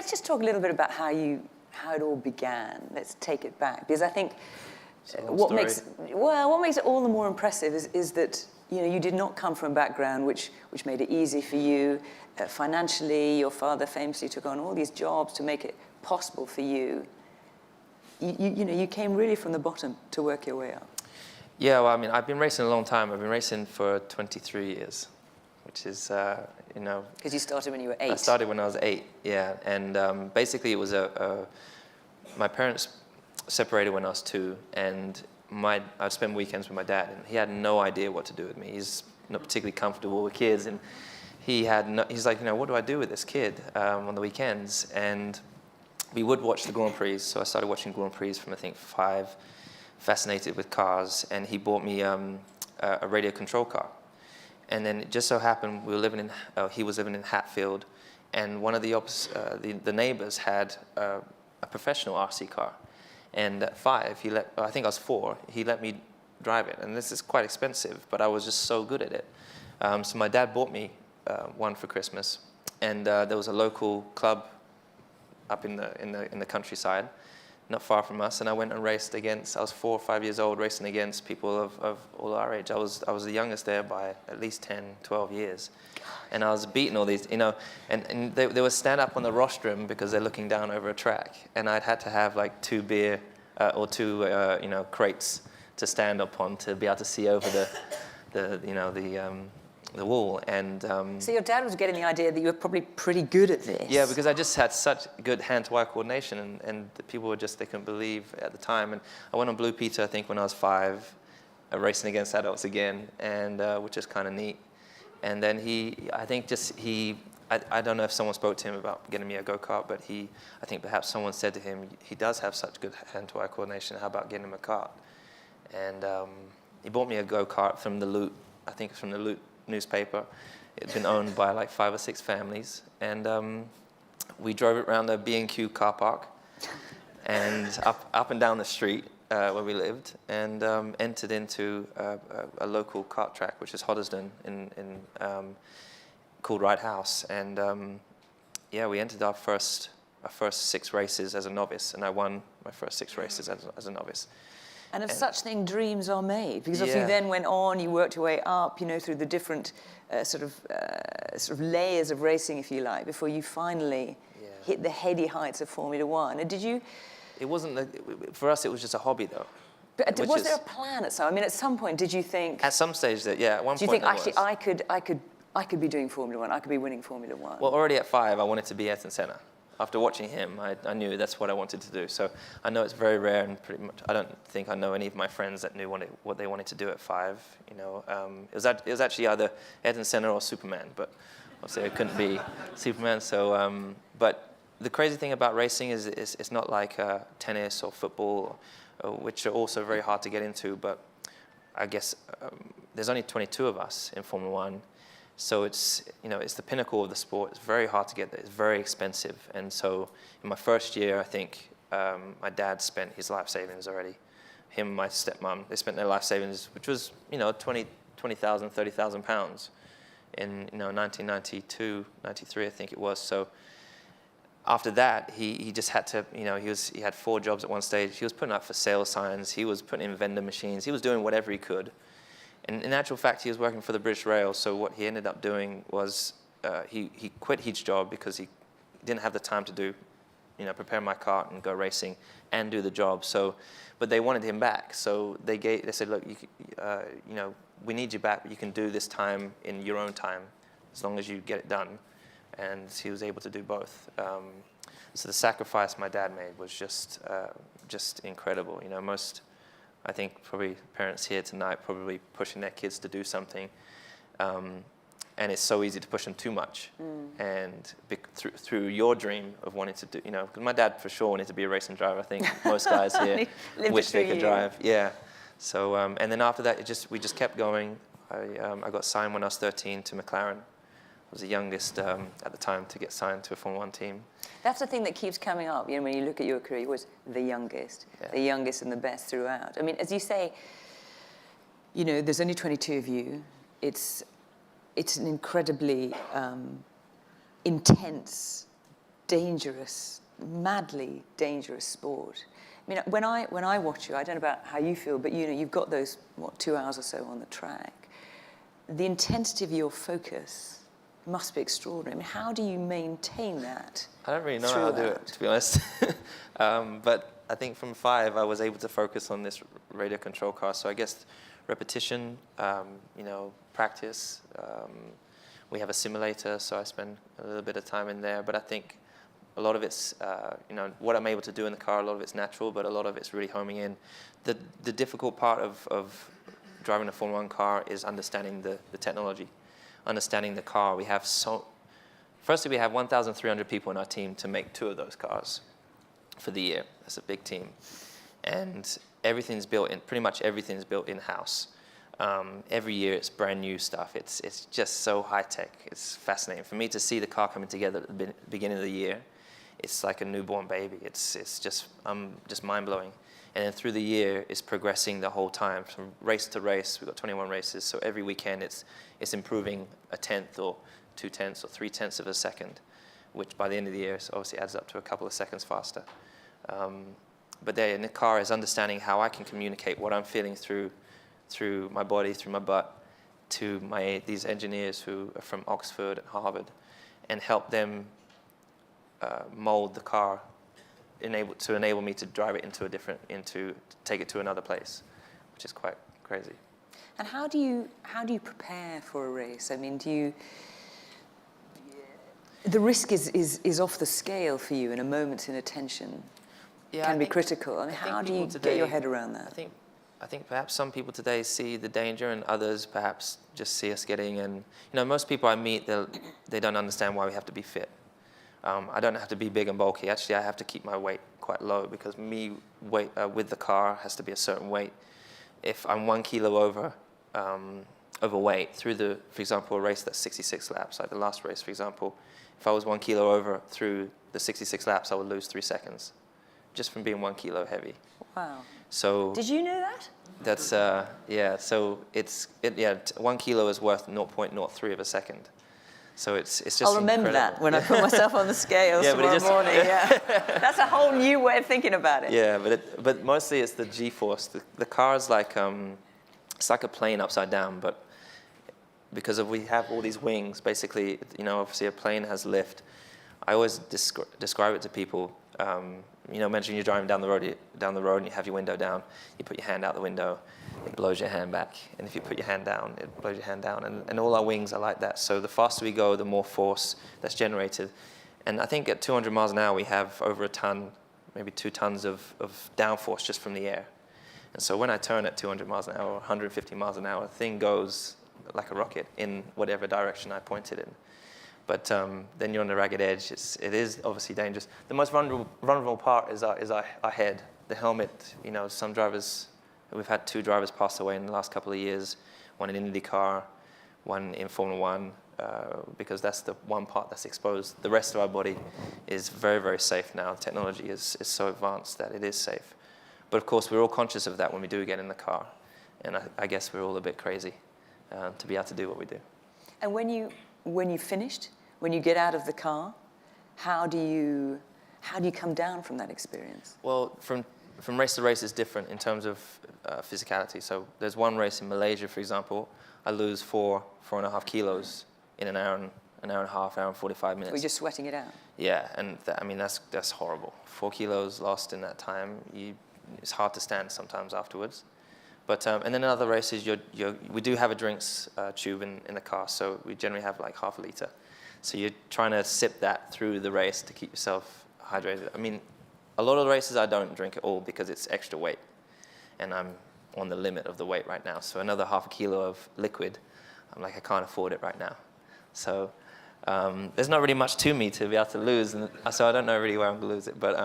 let's just talk a little bit about how it all began. Let's take it back, because I think what makes it all the more impressive is that you did not come from a background which made it easy for you financially. Your father famously took on all these jobs to make it possible for you. You came really from the bottom to work your way up. Yeah, well, I mean, I've been racing a long time. I've been racing for 23 years, which is, Because you started when you were 8. I started when I was 8, yeah. And basically it was my parents separated when I was 2, and I'd spend weekends with my dad, and he had no idea what to do with me. He's not particularly comfortable with kids, and he's like, what do I do with this kid on the weekends? And we would watch the Grand Prix, so I started watching Grand Prix from, I think, 5, fascinated with cars, and he bought me a radio control car. And then it just so happened he was living in Hatfield, and one of the neighbors had a professional RC car. And at 5, I think I was 4, he let me drive it. And this is quite expensive, but I was just so good at it. So my dad bought me one for Christmas, and there was a local club up in the countryside, not far from us, and I went and raced against. I was 4 or 5 years old, racing against people of all our age. I was the youngest there by at least 10, 12 years, and I was beating all these, and they would stand up on the rostrum because they're looking down over a track, and I'd had to have like 2 beer or 2 crates to stand up on to be able to see over the wall. And so your dad was getting the idea that you were probably pretty good at this. Yeah, because I just had such good hand-to-eye coordination, and the people were they couldn't believe at the time. And I went on Blue Peter, I think, when I was 5, racing against adults again, and which is kind of neat. And then I don't know if someone spoke to him about getting me a go-kart, but I think perhaps someone said to him, he does have such good hand-to-eye coordination, how about getting him a kart? And he bought me a go-kart from the Loot, I think it's from the Loot newspaper. It's been owned by like 5 or 6 families, and we drove it around the B&Q car park and up and down the street where we lived, and entered into a local kart track, which is Hoddesdon, called Wright House. And we entered our first 6 races as a novice, and I won my first 6 races as a novice. And of such thing, dreams are made, because if you then went on, you worked your way up, through the different sort of layers of racing, if you like, before you finally hit the heady heights of Formula One. And did you? It wasn't for us. It was just a hobby, though. But was there a plan at some? I mean, at some point, did you think? At some stage, at one point. Do you think actually I could be doing Formula One? I could be winning Formula One. Well, already at 5, I wanted to be Ayrton Senna. After watching him, I knew that's what I wanted to do. So I know it's very rare, and pretty much I don't think I know any of my friends that knew what they wanted to do at 5. It was actually either Ayrton Senna or Superman, but obviously it couldn't be Superman. So, but the crazy thing about racing is it's not like tennis or football, which are also very hard to get into. But I guess there's only 22 of us in Formula One. So it's the pinnacle of the sport. It's very hard to get there. It's very expensive. And so in my first year, I think my dad spent his life savings already. Him and my stepmom, they spent their life savings, which was 20,000, 30,000 pounds in 1992, 93, I think it was. So after that, he just had to, he had 4 jobs at one stage. He was putting up for sale signs. He was putting in vendor machines. He was doing whatever he could. And in actual fact, he was working for the British Rail, so what he ended up doing was he quit his job because he didn't have the time to prepare my kart and go racing and do the job. So, but they wanted him back, so they said, look, we need you back, but you can do this time in your own time, as long as you get it done. And he was able to do both. So the sacrifice my dad made was just incredible. I think probably parents here tonight probably pushing their kids to do something, and it's so easy to push them too much. And through your dream of wanting to do, because my dad for sure wanted to be a racing driver. I think most guys here wish they could drive. Yeah. So and then after that, we just kept going. I got signed when I was 13 to McLaren. I was the youngest at the time to get signed to a Formula One team. That's the thing that keeps coming up. When you look at your career, you was the youngest and the best throughout. I mean, as you say, there's only 22 of you. It's an incredibly intense dangerous, madly dangerous sport. I mean, when I watch you, I don't know about how you feel, but you know, you've got those, 2 hours or so on the track. The intensity of your focus must be extraordinary. I mean, how do you maintain that? I don't really know how to do it, to be honest. But I think from 5, I was able to focus on this radio control car. So I guess repetition, you know, practice. We have a simulator, so I spend a little bit of time in there. But I think a lot of it's, you know, what I'm able to do in the car, a lot of it's natural, but a lot of it's really homing in. The difficult part of driving a Formula 1 car is understanding the technology, understanding the car. We have firstly, we have 1,300 people in our team to make 2 of those cars for the year. That's a big team. And everything's built in, pretty much everything's built in-house. Every year it's brand new stuff. It's just so high-tech. It's fascinating. For me to see the car coming together at the beginning of the year, it's like a newborn baby. It's just mind-blowing. And then through the year, it's progressing the whole time, from race to race. We've got 21 races, so every weekend it's improving a tenth or 0.2 or 0.3 of a second, which by the end of the year obviously adds up to a couple of seconds faster. But there in the car is understanding how I can communicate what I'm feeling through my body, through my butt, to these engineers who are from Oxford and Harvard, and help them mold the car, enable me to drive it to take it to another place, which is quite crazy. And how do you prepare for a race? I mean, the risk is off the scale for you, and a moment's inattention can be critical. I mean, how do you get your head around that? I think perhaps some people today see the danger, and others perhaps just see us getting in. You know, most people I meet, they don't understand why we have to be fit. I don't have to be big and bulky. Actually, I have to keep my weight quite low, because weight with the car has to be a certain weight. If I'm 1 kilo overweight through for example, a race that's 66 laps, like the last race, for example, if I was 1 kilo over through the 66 laps, I would lose 3 seconds, just from being 1 kilo heavy. Wow. So did you know that? That's yeah. So 1 kilo is worth 0.03 of a second. So it's just. I'll remember that when I put myself on the scales tomorrow morning. Yeah, that's a whole new way of thinking about it. Yeah, but mostly it's the G-force. The car is like it's like a plane upside down, but because we have all these wings, basically, you know, obviously a plane has lift. I always describe it to people. You know, imagine you're driving down the road and you have your window down. You put your hand out the window, it blows your hand back. And if you put your hand down, it blows your hand down. And all our wings are like that. So the faster we go, the more force that's generated. And I think at 200 miles an hour, we have over a ton, maybe 2 tons of downforce just from the air. And so when I turn at 200 miles an hour, 150 miles an hour, the thing goes like a rocket in whatever direction I point it in. But then you're on the ragged edge. It is obviously dangerous. The most vulnerable part is our head, the helmet. You know, some drivers, we've had 2 drivers pass away in the last couple of years, one in IndyCar, one in Formula 1, because that's the one part that's exposed. The rest of our body is very, very safe now. Technology is so advanced that it is safe. But of course, we're all conscious of that when we do get in the car. And I guess we're all a bit crazy to be able to do what we do. And when you finished, when you get out of the car, how do you come down from that experience? Well, from race to race is different in terms of physicality. So there's one race in Malaysia, for example, I lose 4.5 kilos in an hour and a half, hour and 45 minutes. We're just sweating it out. Yeah, and I mean that's horrible. 4 kilos lost in that time. It's hard to stand sometimes afterwards. But and then in other races, we do have a drinks tube in the car, so we generally have like half a liter. So you're trying to sip that through the race to keep yourself hydrated. I mean, a lot of the races I don't drink at all because it's extra weight, and I'm on the limit of the weight right now. So another half a kilo of liquid, I'm like, I can't afford it right now. So there's not really much to me to be able to lose, and so I don't know really where I'm going to lose it. But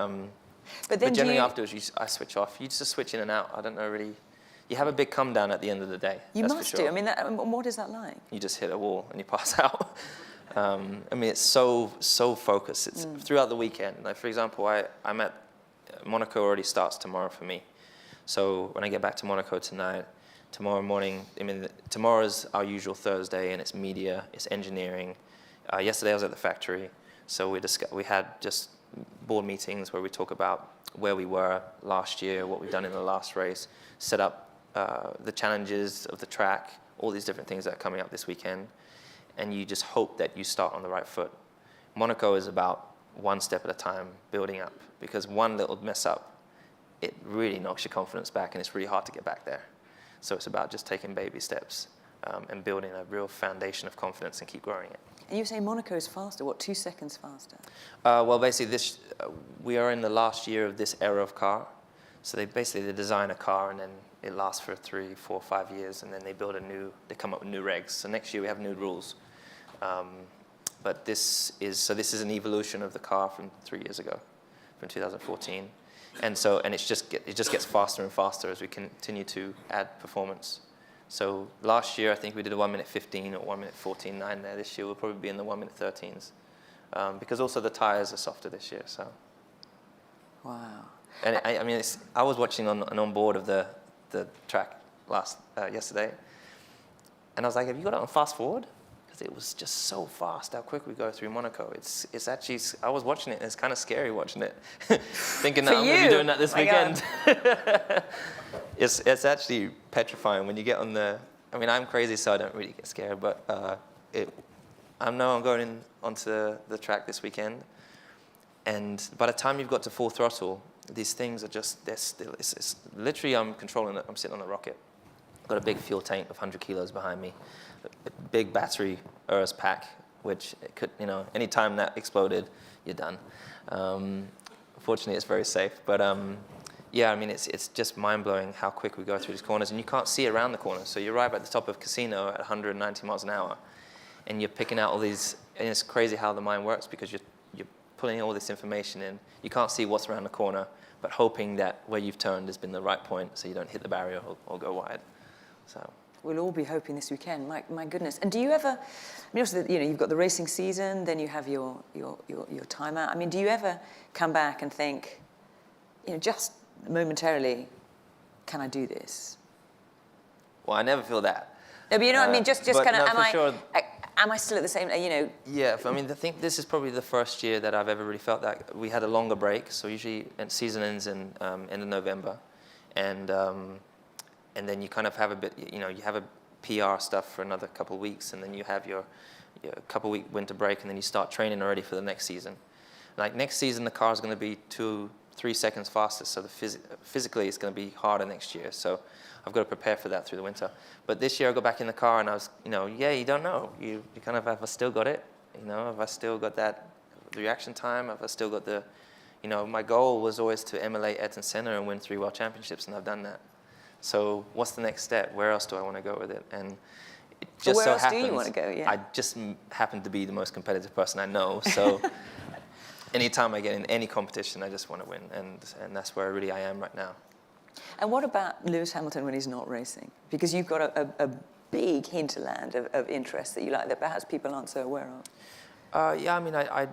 generally afterwards, I switch off. You just switch in and out. I don't know really. You have a big come down at the end of the day. You that's must for sure. do. I mean, what is that like? You just hit a wall and you pass out. I mean, it's so focused. It's throughout the weekend. Like, for example, I'm at Monaco already starts tomorrow for me. So when I get back to Monaco tonight, tomorrow morning, I mean, tomorrow's our usual Thursday, and it's media, it's engineering. Yesterday I was at the factory. So we had just board meetings where we talk about where we were last year, what we've done in the last race, set up the challenges of the track, all these different things that are coming up this weekend, and you just hope that you start on the right foot. Monaco is about one step at a time, building up, because one little mess up, it really knocks your confidence back, and it's really hard to get back there. So it's about just taking baby steps and building a real foundation of confidence and keep growing it. And you say Monaco is faster, what, 2 seconds faster? Well, basically, we are in the last year of this era of car. So they design a car, and then it lasts for 3, 4, 5 years, and then they come up with new regs. So next year we have new rules. But this is an evolution of the car from 3 years ago, from 2014. And it just gets faster and faster as we continue to add performance. So last year, I think we did a 1:15 or 1:14.9 there. This year, we'll probably be in the 1:13s. Because also the tires are softer this year, so. Wow. And I was watching on board of the track yesterday, and I was like, have you got it on fast forward? Because it was just so fast how quick we go through Monaco. It's actually, I was watching it, and it's kind of scary watching it, thinking that I'm going to be doing that this weekend. It's actually petrifying when you get on I'm crazy, so I don't really get scared, but I know I'm going onto the track this weekend, and by the time you've got to full throttle, these things are just, it's literally, I'm controlling it. I'm sitting on a rocket. I've got a big fuel tank of 100 kilos behind me, a big battery ERS pack, which it could, any time that exploded, you're done. Fortunately, it's very safe, but it's just mind-blowing how quick we go through these corners, and you can't see around the corner. So you arrive at the top of Casino at 190 miles an hour, and you're picking out all these, and it's crazy how the mind works, because you're pulling all this information in. You can't see what's around the corner, but hoping that where you've turned has been the right point, so you don't hit the barrier or go wide. So we'll all be hoping this weekend. My goodness. And do you ever? Also, you've got the racing season, then you have your timeout. Do you ever come back and think, just momentarily, can I do this? Well, I never feel that. No, but what I mean. Just kind of. Sure. Am I still at the same? Yeah, I think this is probably the first year that I've ever really felt that. We had a longer break, so usually season ends in end of November, and then you kind of have a bit. You have a PR stuff for another couple of weeks, and then you have your couple-week winter break, and then you start training already for the next season. Like next season, the car is going to be 2-3 seconds faster, so physically it's going to be harder next year. So I've got to prepare for that through the winter. But this year I go back in the car and I was, you don't know. You kind of, have I still got it? Have I still got that reaction time? Have I still got the, my goal was always to emulate Ayrton Senna and win 3 World Championships, and I've done that. So what's the next step? Where else do I want to go with it? And it just where so else happens, do you want to go? Yeah. I just happen to be the most competitive person I know. So anytime I get in any competition, I just want to win. And that's where really I am right now. And what about Lewis Hamilton when he's not racing? Because you've got a big hinterland of interest that you like that perhaps people aren't so aware of. I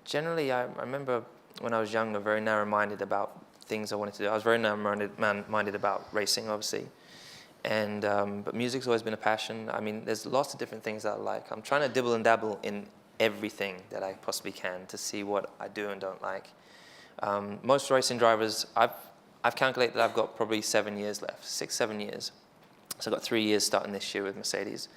generally, I remember when I was younger, very narrow-minded about things I wanted to do. I was very narrow-minded about racing, obviously. And but music's always been a passion. There's lots of different things that I like. I'm trying to dibble and dabble in everything that I possibly can to see what I do and don't like. Most racing drivers, I've calculated that I've got probably 7 years left, 6, 7 years. So I've got 3 years starting this year with Mercedes,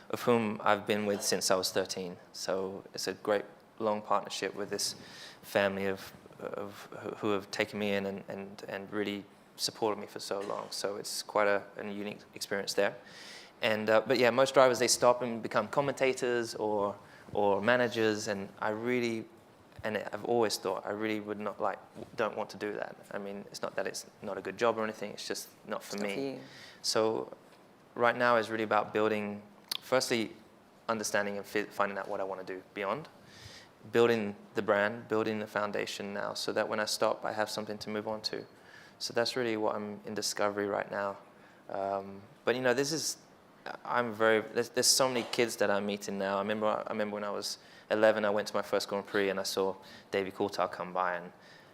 of whom I've been with since I was 13. So it's a great long partnership with this family of who have taken me in and really supported me for so long. So it's quite a unique experience there. And but yeah, most drivers, they stop and become commentators or managers, and I've always thought I really don't want to do that. It's not that it's not a good job or anything, it's just not for me. So right now is really about building, firstly, understanding and finding out what I want to do beyond, building the brand, building the foundation now, so that when I stop, I have something to move on to. So that's really what I'm in discovery right now. But there's so many kids that I'm meeting now. I remember when I was 11, I went to my first Grand Prix and I saw Davy Coulthard come by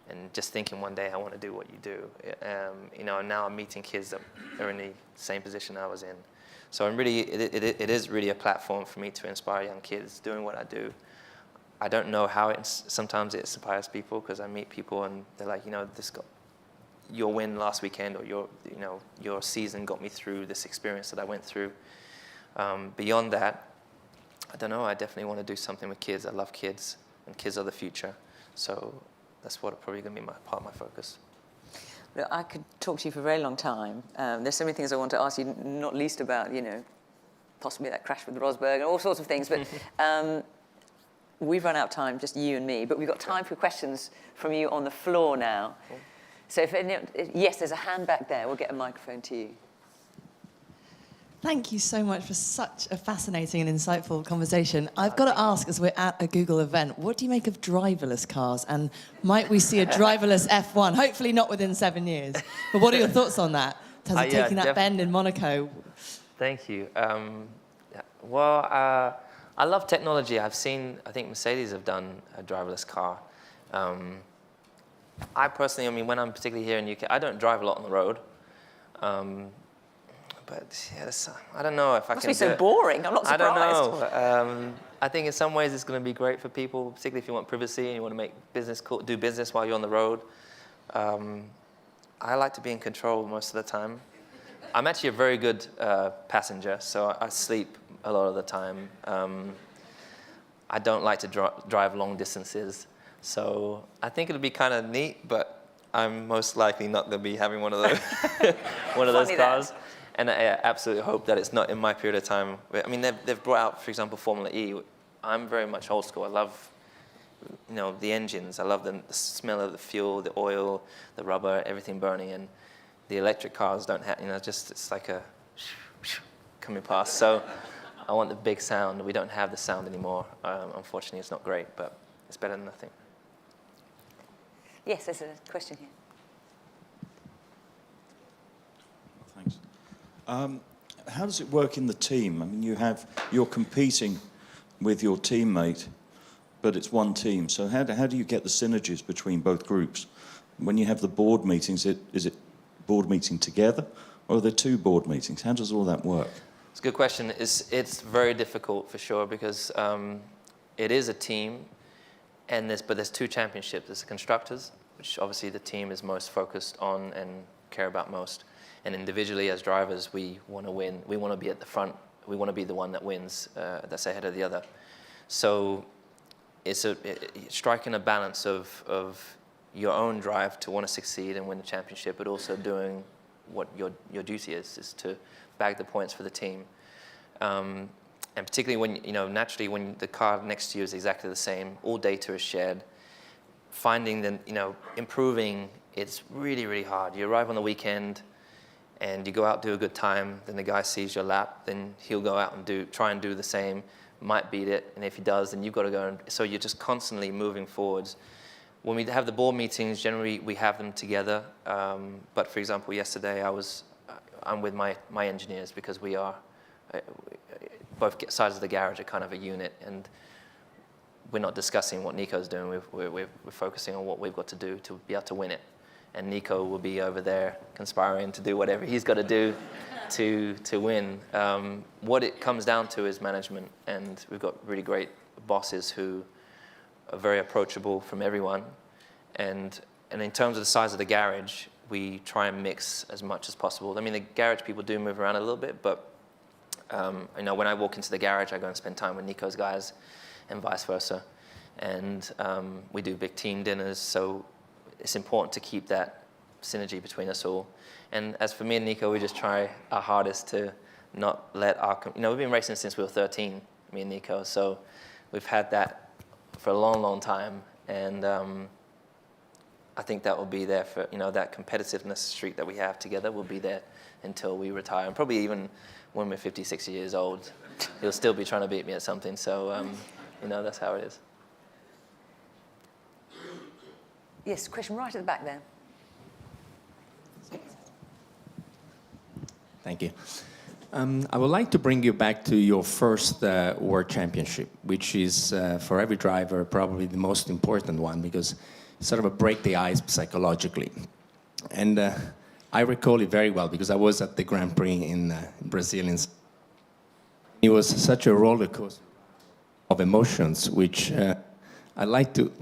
and just thinking one day I want to do what you do. And now I'm meeting kids that are in the same position I was in. So it is really a platform for me to inspire young kids doing what I do. I don't know how sometimes it inspires people, because I meet people and they're like, your win last weekend, or your season got me through this experience that I went through. Beyond that, I don't know. I definitely want to do something with kids. I love kids, and kids are the future. So that's what probably going to be part of my focus. Look, I could talk to you for a very long time. There's so many things I want to ask you, not least about, possibly that crash with Rosberg and all sorts of things. But we've run out of time, just you and me. But we've got time for questions from you on the floor now. Cool. So yes, there's a hand back there. We'll get a microphone to you. Thank you so much for such a fascinating and insightful conversation. I've got to ask, as we're at a Google event, what do you make of driverless cars? And might we see a driverless F1? Hopefully not within 7 years. But what are your thoughts on that? In terms of taking that bend in Monaco? Thank you. I love technology. I think Mercedes have done a driverless car. I personally, when I'm particularly here in the UK, I don't drive a lot on the road. But yeah, I don't know if I can do it. Must be so boring. I'm not surprised. I don't know. I think in some ways it's going to be great for people, particularly if you want privacy and you want to do business while you're on the road. I like to be in control most of the time. I'm actually a very good passenger, so I sleep a lot of the time. I don't like to drive long distances, so I think it'll be kind of neat, but I'm most likely not going to be having one of those cars. And I absolutely hope that it's not in my period of time. They've brought out, for example, Formula E. I'm very much old school. I love, the engines. I love the smell of the fuel, the oil, the rubber, everything burning. And the electric cars don't have, it's like a coming past. So I want the big sound. We don't have the sound anymore. Unfortunately, it's not great, but it's better than nothing. Yes, there's a question here. Thanks. How does it work in the team? You're competing with your teammate, but it's one team. So how do you get the synergies between both groups? When you have the board meetings, is it board meeting together, or are there two board meetings? How does all that work? It's a good question. It's very difficult for sure, because it is a team, but there's two championships. There's the constructors, which obviously the team is most focused on and care about most. And individually, as drivers, we want to win. We want to be at the front. We want to be the one that wins, that's ahead of the other. So it's striking a balance of your own drive to want to succeed and win the championship, but also doing what your duty is to bag the points for the team. And particularly when, naturally, when the car next to you is exactly the same, all data is shared, finding improving, it's really, really hard. You arrive on the weekend, and you go out, do a good time, then the guy sees your lap, then he'll go out and try and do the same, might beat it, and if he does, then you've got to go. So you're just constantly moving forwards. When we have the board meetings, generally we have them together. But for example, yesterday I'm with my engineers, because we are, both sides of the garage are kind of a unit, and we're not discussing what Nico's doing. We're focusing on what we've got to do to be able to win it. And Nico will be over there conspiring to do whatever he's got to do to win. What it comes down to is management, and we've got really great bosses who are very approachable from everyone. And in terms of the size of the garage, we try and mix as much as possible. The garage people do move around a little bit, but when I walk into the garage, I go and spend time with Nico's guys, and vice versa. And we do big team dinners, so it's important to keep that synergy between us all. And as for me and Nico, we just try our hardest to not let we've been racing since we were 13, me and Nico, so we've had that for a long, long time. And I think that will be there for, that competitiveness streak that we have together will be there until we retire. And probably even when we're 50, 60 years old, he'll still be trying to beat me at something. So, that's how it is. Yes, question right at the back there. Thank you. I would like to bring you back to your first World Championship, which is, for every driver, probably the most important one, because it's sort of a break the ice psychologically. And I recall it very well, because I was at the Grand Prix in Brazil. It was such a roller coaster of emotions, which I'd like to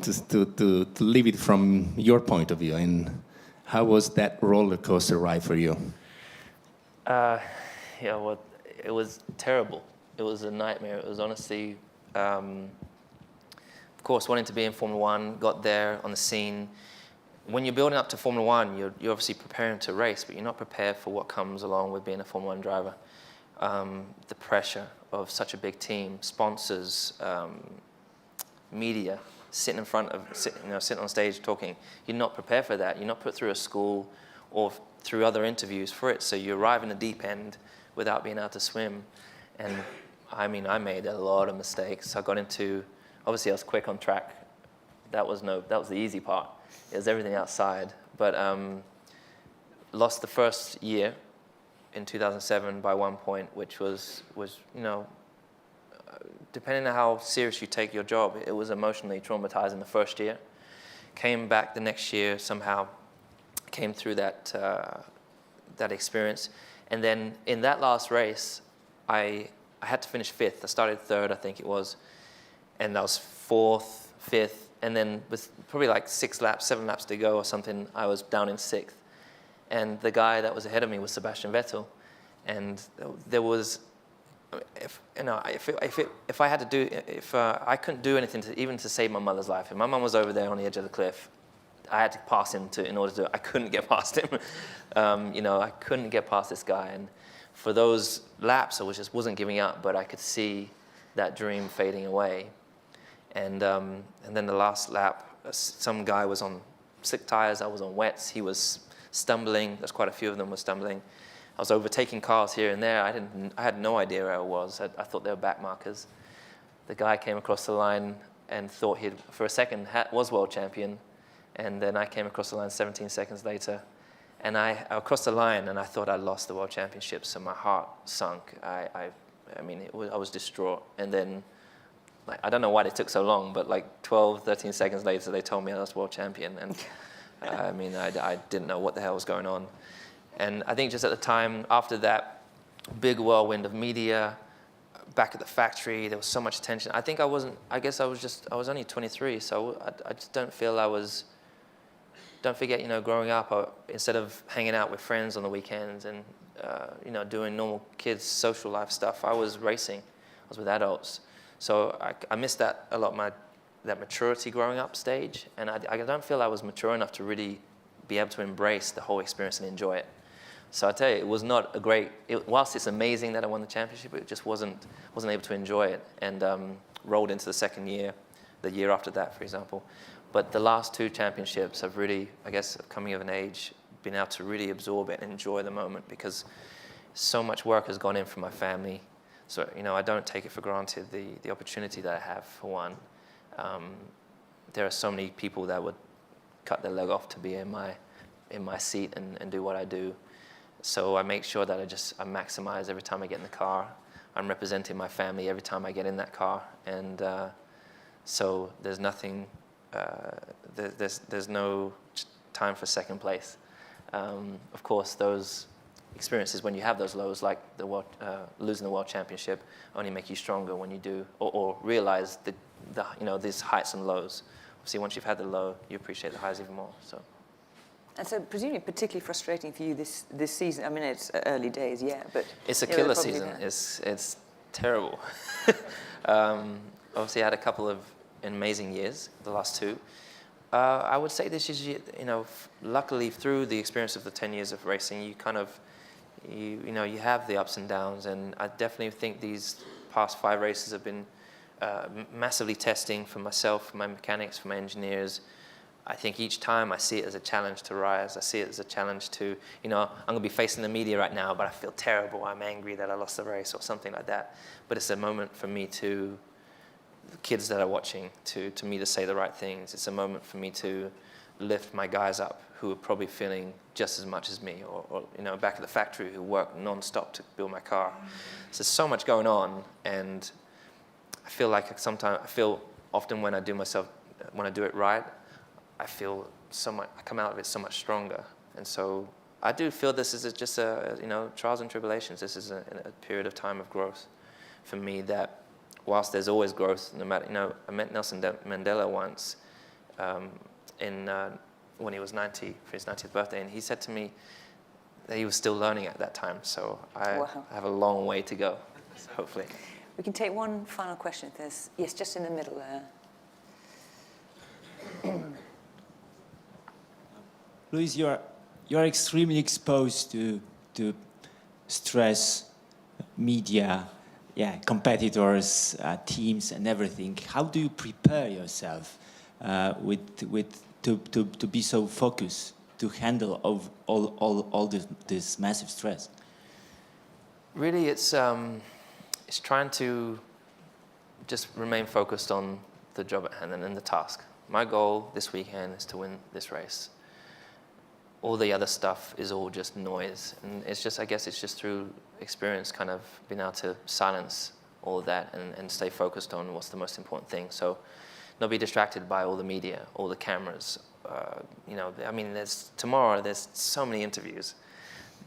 leave it from your point of view. And how was that roller coaster ride for you? Yeah, well, it was terrible. It was a nightmare. It was honestly, of course, wanting to be in Formula One, got there on the scene. When you're building up to Formula One, you're obviously preparing to race, but you're not prepared for what comes along with being a Formula One driver. The pressure of such a big team, sponsors, media, sitting on stage talking. You're not prepared for that. You're not put through a school or through other interviews for it. So you arrive in the deep end without being able to swim. And I mean, I made a lot of mistakes. I got into, obviously I was quick on track. That was the easy part. It was everything outside. But lost the first year in 2007 by 1 point, which was depending on how serious you take your job, it was emotionally traumatizing the first year. Came back the next year somehow, came through that experience. And then in that last race, I had to finish 5th. I started 3rd, I think it was. And I was 4th, 5th. And then with probably like 7 laps to go or something, I was down in 6th. And the guy that was ahead of me was Sebastian Vettel. And there was, if I had to do, I couldn't do anything even to save my mother's life. If my mum was over there on the edge of the cliff, I had to pass him in order to do it. I couldn't get past him. I couldn't get past this guy. And for those laps, I just wasn't giving up, but I could see that dream fading away. And then the last lap, some guy was on slick tires, I was on wets. He was stumbling. There's quite a few of them were stumbling. I was overtaking cars here and there. I had no idea where I was. I thought they were back markers. The guy came across the line and thought for a second, was world champion. And then I came across the line 17 seconds later. And I crossed the line and I thought I'd lost the world championship. So my heart sunk. I was distraught. And then, I don't know why it took so long, but like 12, 13 seconds later, they told me I was world champion. And I didn't know what the hell was going on. And I think just at the time, after that big whirlwind of media, back at the factory, there was so much attention. I was only 23, so I just don't feel don't forget, growing up, instead of hanging out with friends on the weekends and, doing normal kids' social life stuff, I was racing. I was with adults. So I missed that a lot, that maturity growing up stage. And I don't feel I was mature enough to really be able to embrace the whole experience and enjoy it. So I tell you, it was not a great, whilst it's amazing that I won the championship, it just wasn't able to enjoy it, and rolled into the second year, the year after that, for example. But the last 2 championships have really, I guess, coming of an age, been able to really absorb it and enjoy the moment, because so much work has gone in from my family. So, I don't take it for granted, the opportunity that I have, for one. There are so many people that would cut their leg off to be in my seat and do what I do. So I make sure that I maximize every time I get in the car. I'm representing my family every time I get in that car. And so there's nothing, there's no time for second place. Of course, those experiences when you have those lows, like losing the world championship, only make you stronger when you do, or realize these heights and lows. Obviously, once you've had the low, you appreciate the highs even more. So. And so, presumably, particularly frustrating for you this season. I mean, it's early days, yeah, but it's a killer season. It's terrible. Obviously, I had a couple of amazing years, the last 2. I would say this is, luckily through the experience of the 10 years of racing, you kind of, you have the ups and downs, and I definitely think these past 5 races have been massively testing for myself, for my mechanics, for my engineers. I think each time I see it as a challenge to rise. I see it as a challenge to, I'm going to be facing the media right now, but I feel terrible. I'm angry that I lost the race or something like that. But it's a moment for me the kids that are watching, to me to say the right things. It's a moment for me to lift my guys up who are probably feeling just as much as me, or back at the factory who work non-stop to build my car. So there's so much going on, and I feel like often when I do it right, I feel I come out of it so much stronger. And so I do feel this is just trials and tribulations. This is a period of time of growth for me that whilst there's always growth, no matter, I met Nelson Mandela once when he was 90 for his 90th birthday, and he said to me that he was still learning at that time. So I have a long way to go, hopefully. We can take one final question if there's, yes, just in the middle there. Luis, you're extremely exposed to stress, media, competitors, teams, and everything. How do you prepare yourself to be so focused to handle all this massive stress? Really, it's trying to just remain focused on the job at hand and the task. My goal this weekend is to win this race. All the other stuff is all just noise, and it's just, I guess it's just through experience kind of being able to silence all of that and stay focused on what's the most important thing. So not be distracted by all the media, all the cameras. I mean, tomorrow there's so many interviews,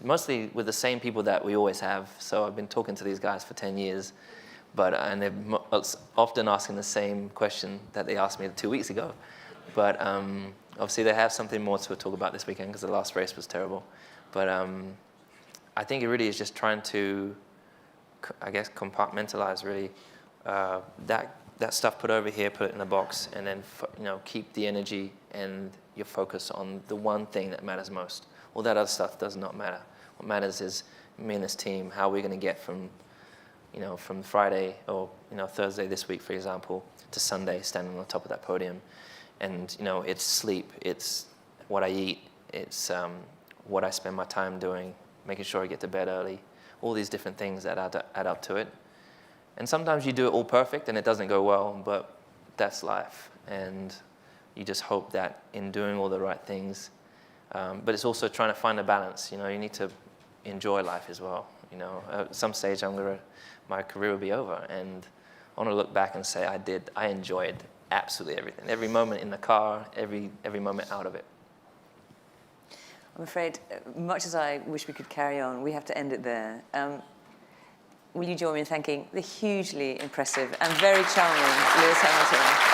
mostly with the same people that we always have. So I've been talking to these guys for 10 years, and they're often asking the same question that they asked me 2 weeks ago. But obviously they have something more to talk about this weekend because the last race was terrible. But I think it really is just trying to, I guess, compartmentalize really that stuff put over here, put it in a box, and then keep the energy and your focus on the one thing that matters most. All that other stuff does not matter. What matters is me and this team, how we're going to get from Friday or Thursday this week, for example, to Sunday, standing on the top of that podium. And it's sleep, it's what I eat, it's what I spend my time doing, making sure I get to bed early, all these different things that add up to it. And sometimes you do it all perfect and it doesn't go well, but that's life. And you just hope that in doing all the right things, but it's also trying to find a balance. You need to enjoy life as well. At some stage my career will be over, and I want to look back and say I enjoyed absolutely everything. Every moment in the car, every moment out of it. I'm afraid, much as I wish we could carry on, we have to end it there. Will you join me in thanking the hugely impressive and very charming Lewis Hamilton?